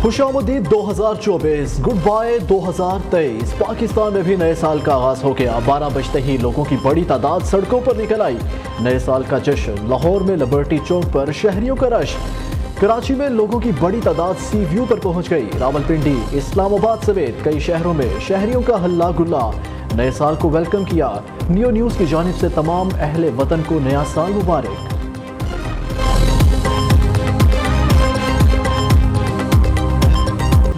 خوش آمدید 2024، good bye 2023۔ Pakistan میں بھی نئے سال کا آغاز ہو گیا۔ 12 بجتے ہی لوگوں کی بڑی تعداد سڑکوں پر نکل آئی۔ نئے سال کا جشن، لاہور میں لبرٹی چوک پر شہریوں کا رش۔ کراچی میں لوگوں کی بڑی تعداد سی ویو پر پہنچ گئی۔ راولپنڈی، اسلام آباد سمیت کئی شہروں میں شہریوں کا ہلا گلا نئے سال کو ویلکم کیا۔ نیو نیوز کی جانب سے تمام اہل وطن کو نیا سال مبارک۔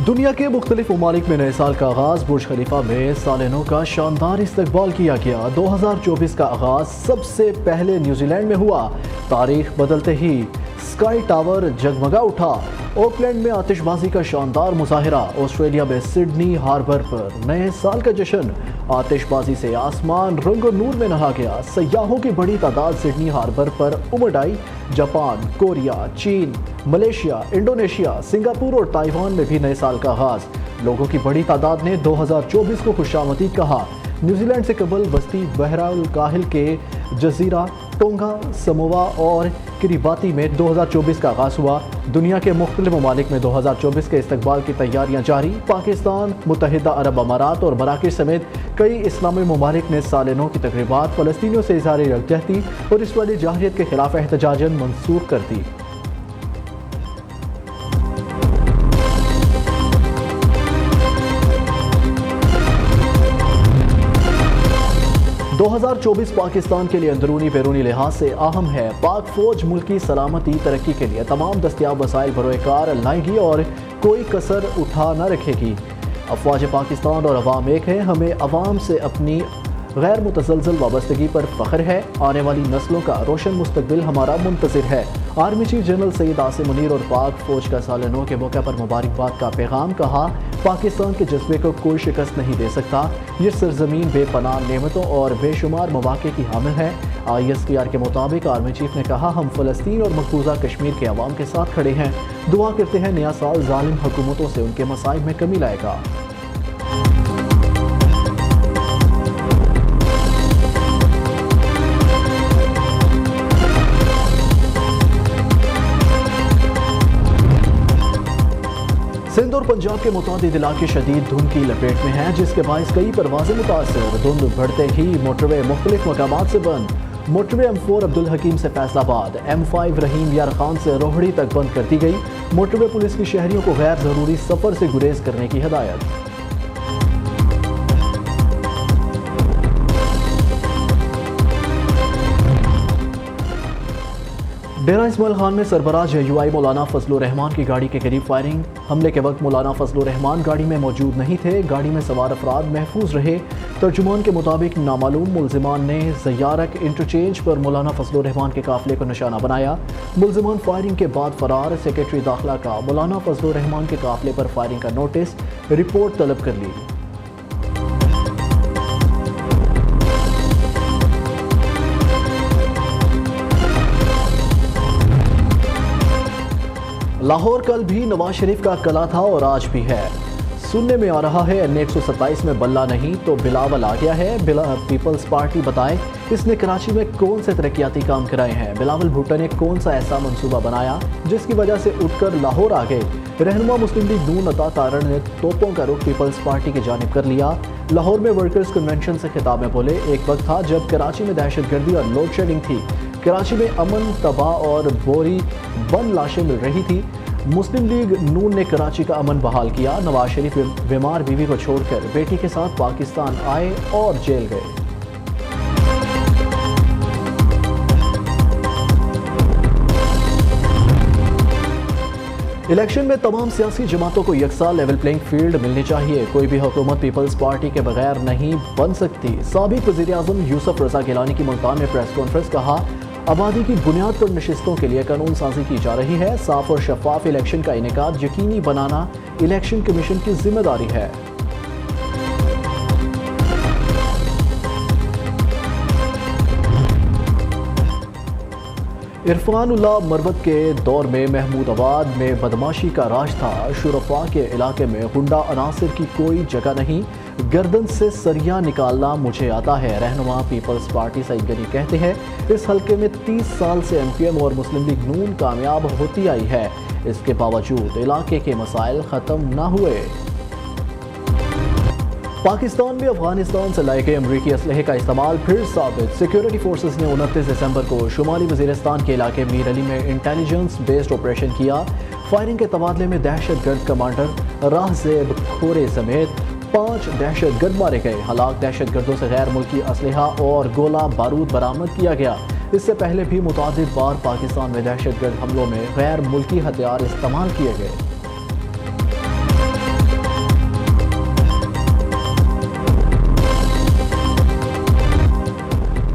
دنیا کے مختلف ممالک میں نئے سال کا آغاز، برج خلیفہ میں سال نو کا شاندار استقبال کیا گیا۔ 2024 کا آغاز سب سے پہلے نیوزی لینڈ میں ہوا۔ تاریخ بدلتے ہی اسکائی ٹاور جگمگا اٹھا۔ اوکلینڈ میں آتش بازی کا شاندار مظاہرہ۔ آسٹریلیا میں سڈنی ہاربر پر نئے سال کا جشن، آتش بازی سے آسمان رنگ و نور میں نہا گیا۔ سیاحوں کی بڑی تعداد سڈنی ہاربر پر امڈ آئی۔ جاپان، کوریا، چین، ملیشیا، انڈونیشیا، سنگاپور اور تائیوان میں بھی نئے سال کا آغاز۔ لوگوں کی بڑی تعداد نے 2024 کو خوش آمدید کہا۔ نیوزی لینڈ سے قبل وسطی بحر الکاہل کے جزیرہ ٹونگا، سموا اور کریباتی میں 2024 کا آغاز ہوا۔ دنیا کے مختلف ممالک میں 2024 کے استقبال کی تیاریاں جاری۔ پاکستان، متحدہ عرب امارات اور مراکش سمیت کئی اسلامی ممالک نے سال نو کی تقریبات فلسطینیوں سے اظہار یکجہتی اور اسرائیلی جارحیت کے خلاف احتجاجاً منسوخ کر دی۔ 2024 پاکستان کے لیے اندرونی بیرونی لحاظ سے اہم ہے۔ پاک فوج ملکی سلامتی ترقی کے لیے تمام دستیاب وسائل بروئے کار لائے گی اور کوئی کسر اٹھا نہ رکھے گی۔ افواج پاکستان اور عوام ایک ہیں۔ ہمیں عوام سے اپنی غیر متزلزل وابستگی پر فخر ہے۔ آنے والی نسلوں کا روشن مستقبل ہمارا منتظر ہے۔ Army chief general Syed Asim Munir اور پاک فوج کا سال نو کے موقع پر مبارکباد کا پیغام۔ کہا، پاکستان کے جذبے کو کوئی شکست نہیں دے سکتا۔ یہ سرزمین بے پناہ نعمتوں اور بے شمار مواقع کی حامل ہے۔ ISPR کے مطابق آرمی چیف نے کہا، ہم فلسطین اور مقبوضہ کشمیر کے عوام کے ساتھ کھڑے ہیں۔ دعا کرتے ہیں نیا سال ظالم حکومتوں سے ان کے مصائب میں کمی لائے گا۔ سندھ اور پنجاب کے متعدد علاقے شدید دھند کی لپیٹ میں ہیں، جس کے باعث کئی پروازیں متاثر۔ دھند بڑھتے ہی موٹر وے مختلف مقامات سے بند۔ موٹر وے M4 عبدالحکیم سے فیصل آباد، M5 رحیم یار خان سے روہڑی تک بند کر دی گئی۔ موٹر وے پولیس کی شہریوں کو غیر ضروری سفر سے گریز کرنے کی ہدایت۔ ڈیرہ اسماعیل خان میں سربراہ JUI مولانا فضل الرحمان کی گاڑی کے قریب فائرنگ۔ حملے کے وقت مولانا فضل الرحمان گاڑی میں موجود نہیں تھے۔ گاڑی میں سوار افراد محفوظ رہے۔ ترجمان کے مطابق نامعلوم ملزمان نے زیارک انٹرچینج پر مولانا فضل الرحمان کے قافلے کو نشانہ بنایا۔ ملزمان فائرنگ کے بعد فرار۔ سیکرٹری داخلہ کا مولانا فضل الرحمان کے قافلے پر فائرنگ کا نوٹس، رپورٹ طلب کر لی۔ لاہور کل بھی نواز شریف کا قلعہ تھا اور آج بھی ہے۔ سننے میں آ رہا ہے N127 میں بلہ نہیں تو بلاول آ گیا ہے۔ پیپلز پارٹی بتائے اس نے کراچی میں کون سے ترقیاتی کام کرائے ہیں؟ بلاول بھٹو نے کون سا ایسا منصوبہ بنایا جس کی وجہ سے اٹھ کر لاہور آ گئے؟ رہنما مسلم لیگ نون عطا تارڑ نے توپوں کا رخ پیپلز پارٹی کی جانب کر لیا۔ لاہور میں ورکرز کنونشن سے خطاب میں بولے، ایک وقت تھا جب کراچی میں دہشت گردی اور لوڈ شیڈنگ تھی۔ کراچی میں امن تباہ اور بوری بند لاشیں مل رہی تھی۔ مسلم لیگ نون نے کراچی کا امن بحال کیا۔ نواز شریف بیمار بیوی کو چھوڑ کر بیٹی کے ساتھ پاکستان آئے اور جیل گئے۔ الیکشن میں تمام سیاسی جماعتوں کو یکساں لیول پلینگ فیلڈ ملنی چاہیے۔ کوئی بھی حکومت پیپلز پارٹی کے بغیر نہیں بن سکتی۔ سابق وزیر اعظم یوسف رضا گیلانی کی ملتان میں پریس کانفرنس۔ کہا، آبادی کی بنیاد پر نشستوں کے لیے قانون سازی کی جا رہی ہے۔ صاف اور شفاف الیکشن کا انعقاد یقینی بنانا الیکشن کمیشن کی ذمہ داری ہے۔ عرفان اللہ مروت کے دور میں محمود آباد میں بدماشی کا راج تھا۔ شرفاء کے علاقے میں غنڈہ عناصر کی کوئی جگہ نہیں۔ گردن سے سریا نکالنا مجھے آتا ہے، رہنما پیپلز پارٹی سعید غنی کہتے ہیں اس حلقے میں 30 سال سے ایم کیو ایم اور مسلم لیگ نون کامیاب ہوتی آئی ہے، اس کے باوجود علاقے کے مسائل ختم نہ ہوئے۔ پاکستان میں افغانستان سے لائے گئے امریکی اسلحے کا استعمال پھر ثابت، سیکیورٹی فورسز نے 29 دسمبر کو شمالی وزیرستان کے علاقے میر علی میں انٹیلیجنس بیسڈ آپریشن کیا۔ فائرنگ کے تبادلے میں دہشت گرد کمانڈر راہ زیب کھورے سمیت 5 دہشت گرد مارے گئے، ہلاک دہشت گردوں سے غیر ملکی اسلحہ اور گولہ بارود برآمد کیا گیا۔ اس سے پہلے بھی متعدد بار پاکستان میں دہشت گرد حملوں میں غیر ملکی ہتھیار استعمال کیے گئے۔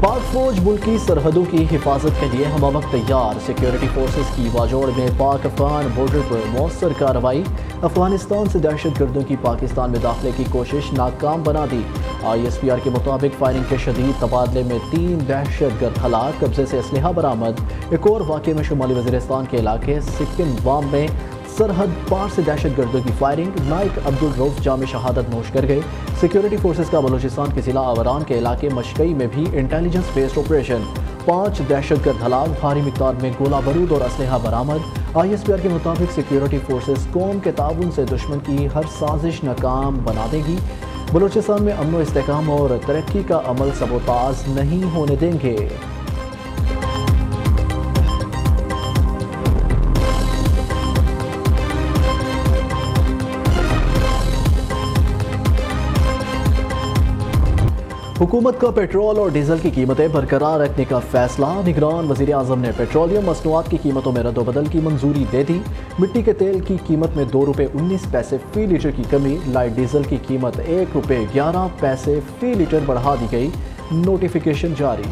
پاک فوج ملکی سرحدوں کی حفاظت کے لیے ہمہ وقت تیار، سیکیورٹی فورسز کی واجوڑ میں پاک افغان بارڈر پر مؤثر کارروائی، افغانستان سے دہشت گردوں کی پاکستان میں داخلے کی کوشش ناکام بنا دی۔ آئی ایس پی آر کے مطابق فائرنگ کے شدید تبادلے میں 3 دہشت گرد ہلاک، قبضے سے اسلحہ برآمد۔ ایک اور واقعے میں شمالی وزیرستان کے علاقے سکم وام میں سرحد پار سے دہشت گردوں کی فائرنگ، نائک عبدالروف جامع شہادت نوش کر گئے۔ سیکیورٹی فورسز کا بلوچستان کے ضلع آوران کے علاقے مشکئی میں بھی انٹیلیجنس بیسڈ آپریشن، 5 دہشت گرد ہلاک، بھاری مقدار میں گولہ بارود اور اسلحہ برآمد۔ آئی ایس پی آر کے مطابق سیکیورٹی فورسز قوم کے تعاون سے دشمن کی ہر سازش ناکام بنا دے گی، بلوچستان میں امن و استحکام اور ترقی کا عمل سبوتاژ نہیں ہونے دیں گے۔ حکومت کا پیٹرول اور ڈیزل کی قیمتیں برقرار رکھنے کا فیصلہ، نگران وزیر اعظم نے پیٹرولیم مصنوعات کی قیمتوں میں رد و بدل کی منظوری دے دی۔ مٹی کے تیل کی قیمت میں 2 روپے 19 پیسے فی لیٹر کی کمی، لائٹ ڈیزل کی قیمت 1 روپے 11 پیسے فی لیٹر بڑھا دی گئی، نوٹیفیکیشن جاری۔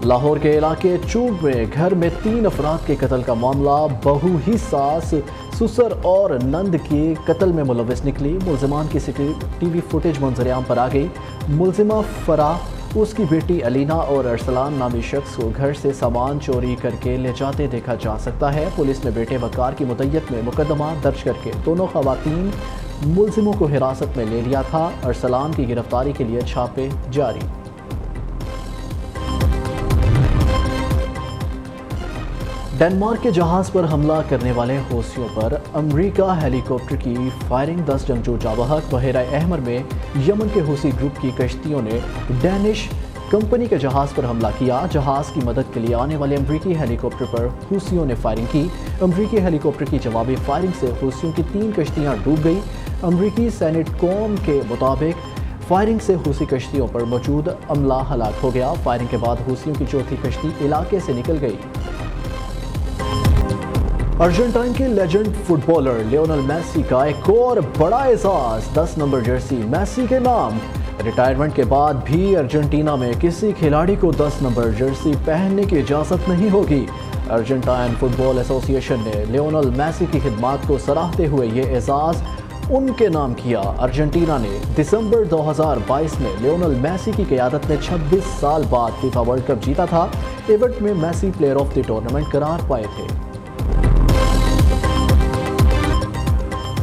لاہور کے علاقے چوب میں گھر میں 3 افراد کے قتل کا معاملہ، بہو ہی ساس، سسر اور نند کے قتل میں ملوث نکلی، ملزمان کی سی ٹی وی فوٹیج منظر عام پر آ گئی۔ ملزمہ فرح، اس کی بیٹی علینا اور ارسلان نامی شخص کو گھر سے سامان چوری کر کے لے جاتے دیکھا جا سکتا ہے۔ پولیس نے بیٹے وقار کی مدیت میں مقدمہ درج کر کے دونوں خواتین ملزموں کو حراست میں لے لیا تھا۔ ارسلان کی گرفتاری کے لیے چھاپے جاری۔ ڈنمارک کے جہاز پر حملہ کرنے والے حوثیوں پر امریکہ ہیلی کاپٹر کی فائرنگ، 10 جنگجو جاں بحق۔ بحیرہ احمر میں یمن کے حوثی گروپ کی کشتیوں نے ڈینش کمپنی کے جہاز پر حملہ کیا، جہاز کی مدد کے لیے آنے والے امریکی ہیلی کاپٹر پر حوثیوں نے فائرنگ کی۔ امریکی ہیلی کاپٹر کی جوابی فائرنگ سے حوثیوں کی 3 کشتیاں ڈوب گئی۔ امریکی سینٹ کوم کے مطابق فائرنگ سے حوثی کشتیوں پر موجود عملہ ہلاک ہو گیا۔ فائرنگ کے بعد حوثیوں کی چوتھی کشتی علاقے سے نکل گئی۔ ارجنٹائن کے legend footballer Lionel Messi کا ایک اور بڑا اعزاز، 10 نمبر جرسی میسی کے نام۔ ریٹائرمنٹ کے بعد بھی ارجنٹینا میں کسی کھلاڑی کو 10 نمبر جرسی پہننے کی اجازت نہیں ہوگی۔ ارجنٹائن فٹ بال ایسوسی ایشن نے لیونل میسی کی خدمات کو سراہتے ہوئے یہ اعزاز ان کے نام کیا۔ ارجنٹینا نے دسمبر 2022 میں لیونل میسی کی قیادت میں 26 سال بعد فیفا ورلڈ کپ جیتا تھا۔ ایونٹ میں Messi player of the tournament قرار پائے تھے۔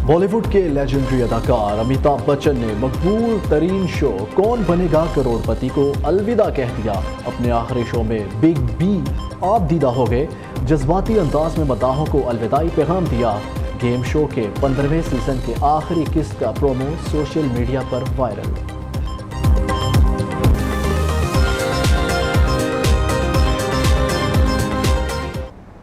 بالی ووڈ کے لیجنڈری اداکار امیتابھ بچن نے مقبول ترین شو کون بنے گا کروڑ پتی کو الوداع کہہ دیا۔ اپنے آخری شو میں بگ بی آپ دیدہ ہو گئے، جذباتی انداز میں مداحوں کو الوداعی پیغام دیا۔ گیم شو کے 15ویں سیزن کے آخری قسط کا پرومو سوشل میڈیا پر وائرل۔